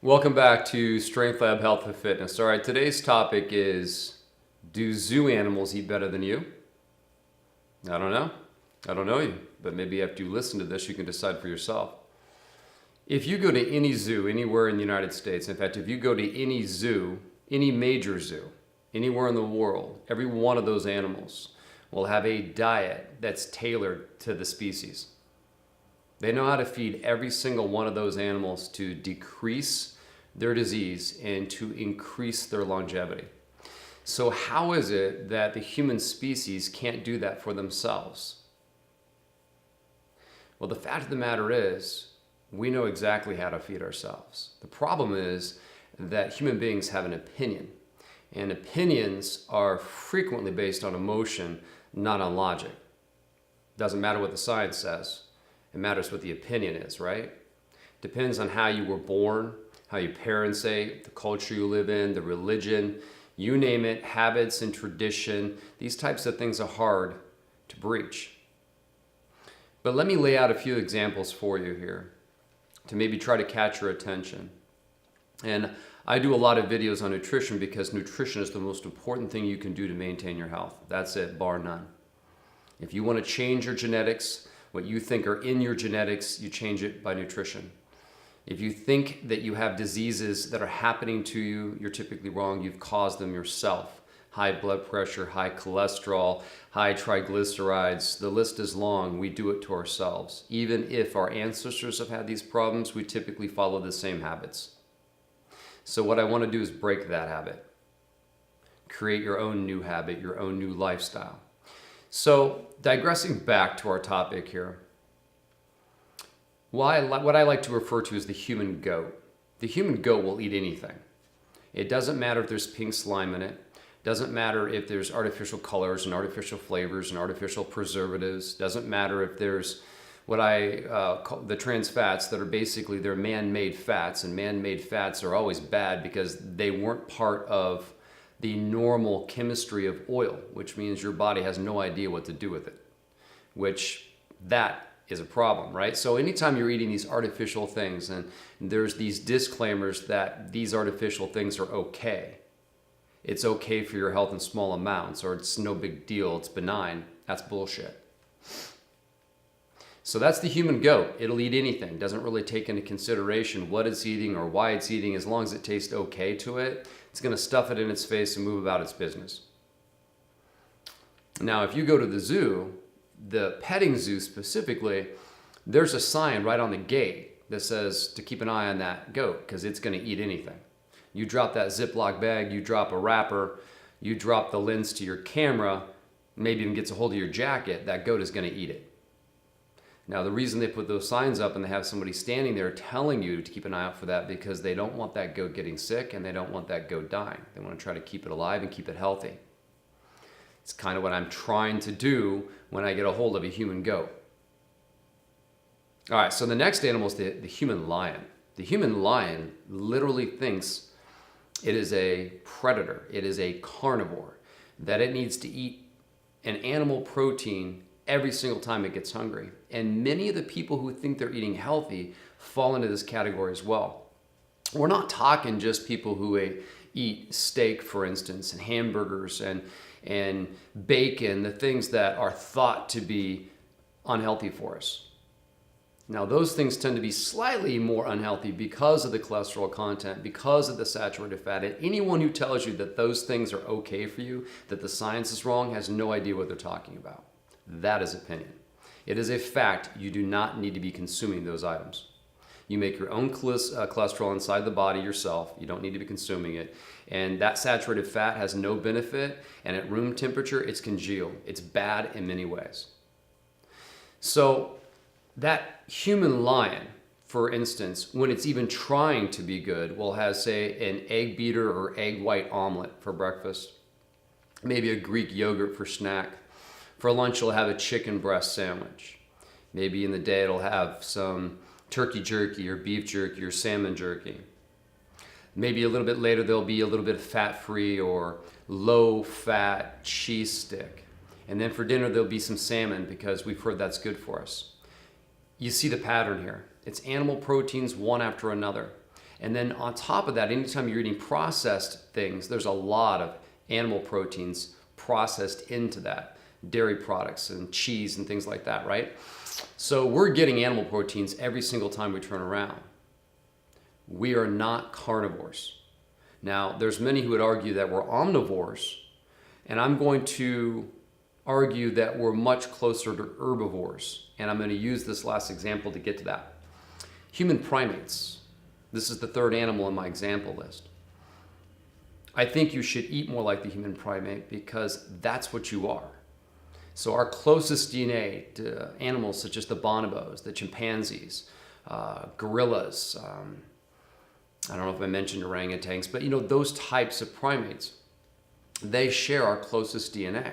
Welcome back to Strength Lab Health and Fitness. All right, today's topic is, do zoo animals eat better than you? I don't know. I don't know you, but maybe after you listen to this, you can decide for yourself. If you go to any zoo anywhere in the United States, in fact, if you go to any zoo, any major zoo, anywhere in the world, every one of those animals will have a diet that's tailored to the species. They know how to feed every single one of those animals to decrease their disease and to increase their longevity. So how is it that the human species can't do that for themselves? Well, the fact of the matter is, we know exactly how to feed ourselves. The problem is that human beings have an opinion, and opinions are frequently based on emotion, not on logic. Doesn't matter what the science says. It matters what the opinion is, right? Depends on how you were born, how your parents ate, the culture you live in, the religion, you name it, habits and tradition. These types of things are hard to breach. But let me lay out a few examples for you here to maybe try to catch your attention. And I do a lot of videos on nutrition because nutrition is the most important thing you can do to maintain your health. That's it, bar none. If you want to change your genetics, what you think are in your genetics, you change it by nutrition. If you think that you have diseases that are happening to you, you're typically wrong. You've caused them yourself. High blood pressure, high cholesterol, high triglycerides. The list is long. We do it to ourselves. Even if our ancestors have had these problems, we typically follow the same habits. So what I want to do is break that habit. Create your own new habit, your own new lifestyle. So digressing back to our topic here, what I like to refer to as the human goat. The human goat will eat anything. It doesn't matter if there's pink slime in it. Doesn't matter if there's artificial colors and artificial flavors and artificial preservatives. Doesn't matter if there's what I call the trans fats that are basically they're man-made fats, and man-made fats are always bad because they weren't part of the normal chemistry of oil, which means your body has no idea what to do with it, which that is a problem, right? So anytime you're eating these artificial things and there's these disclaimers that these artificial things are okay, it's okay for your health in small amounts, or it's no big deal, it's benign, that's bullshit. So that's the human goat. It'll eat anything, doesn't really take into consideration what it's eating or why it's eating. As long as it tastes okay to it, it's gonna stuff it in its face and move about its business. Now, if you go to the zoo, the petting zoo specifically, there's a sign right on the gate that says to keep an eye on that goat because it's going to eat anything. You drop that Ziploc bag, you drop a wrapper, you drop the lens to your camera, maybe even gets a hold of your jacket, that goat is going to eat it. Now, the reason they put those signs up and they have somebody standing there telling you to keep an eye out for that because they don't want that goat getting sick and they don't want that goat dying. They want to try to keep it alive and keep it healthy. It's kind of what I'm trying to do when I get a hold of a human goat. All right, so the next animal is the human lion. The human lion literally thinks it is a predator. It is a carnivore, that it needs to eat an animal protein every single time it gets hungry. And many of the people who think they're eating healthy fall into this category as well. We're not talking just people who eat steak, for instance, and hamburgers and bacon, the things that are thought to be unhealthy for us. Now, those things tend to be slightly more unhealthy because of the cholesterol content, because of the saturated fat. And anyone who tells you that those things are okay for you, that the science is wrong, has no idea what they're talking about. That is opinion. It is a fact you do not need to be consuming those items. You make your own cholesterol inside the body yourself. You don't need to be consuming it. And that saturated fat has no benefit. And at room temperature, it's congealed. It's bad in many ways. So that human lion, for instance, when it's even trying to be good, will have, say, an egg beater or egg white omelet for breakfast. Maybe a Greek yogurt for snack. For lunch, it'll have a chicken breast sandwich. Maybe in the day, it'll have some turkey jerky or beef jerky or salmon jerky. Maybe a little bit later, there'll be a little bit of fat-free or low-fat cheese stick. And then for dinner, there'll be some salmon because we've heard that's good for us. You see the pattern here. It's animal proteins one after another. And then on top of that, anytime you're eating processed things, there's a lot of animal proteins processed into that. Dairy products and cheese and things like that, right? So we're getting animal proteins every single time we turn around. We are not carnivores. Now, there's many who would argue that we're omnivores, and I'm going to argue that we're much closer to herbivores. And I'm going to use this last example to get to that. Human primates. This is the third animal in my example list. I think you should eat more like the human primate because that's what you are. So our closest DNA to animals such as the bonobos, the chimpanzees, gorillas, I don't know if I mentioned orangutans, but those types of primates, they share our closest DNA.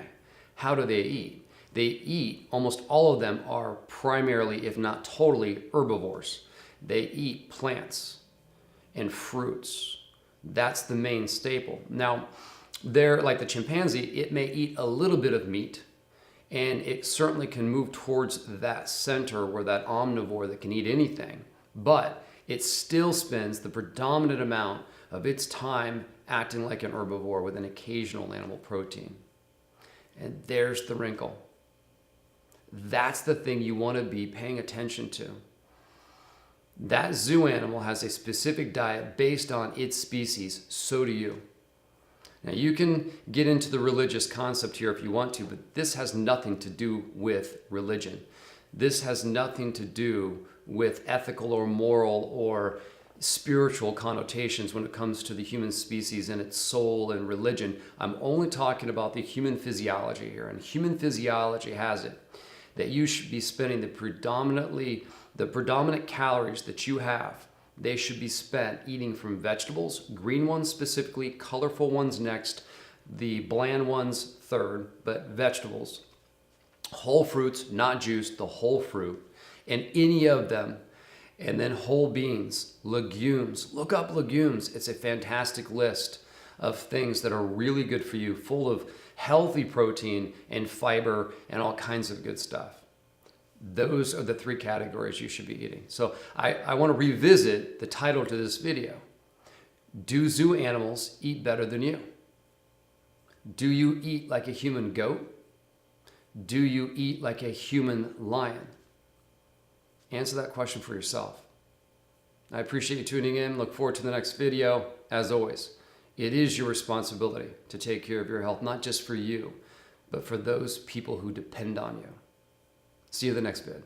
How do they eat? They eat, almost all of them are primarily, if not totally, herbivores. They eat plants and fruits. That's the main staple. Now, they're like the chimpanzee, it may eat a little bit of meat, and it certainly can move towards that center where that omnivore that can eat anything, but it still spends the predominant amount of its time acting like an herbivore with an occasional animal protein. And there's the wrinkle. That's the thing you want to be paying attention to. That zoo animal has a specific diet based on its species. So do you. Now, you can get into the religious concept here if you want to, but this has nothing to do with religion. This has nothing to do with ethical or moral or spiritual connotations when it comes to the human species and its soul and religion. I'm only talking about the human physiology here. And human physiology has it that you should be spending the predominant calories that you have, they should be spent eating from vegetables, green ones specifically, colorful ones next, the bland ones third, but vegetables, whole fruits, not juice, the whole fruit, and any of them, and then whole beans, legumes. Look up legumes. It's a fantastic list of things that are really good for you, full of healthy protein and fiber and all kinds of good stuff. Those are the three categories you should be eating. So I want to revisit the title to this video. Do zoo animals eat better than you? Do you eat like a human goat? Do you eat like a human lion? Answer that question for yourself. I appreciate you tuning in. Look forward to the next video. As always, it is your responsibility to take care of your health, not just for you, but for those people who depend on you. See you in the next vid.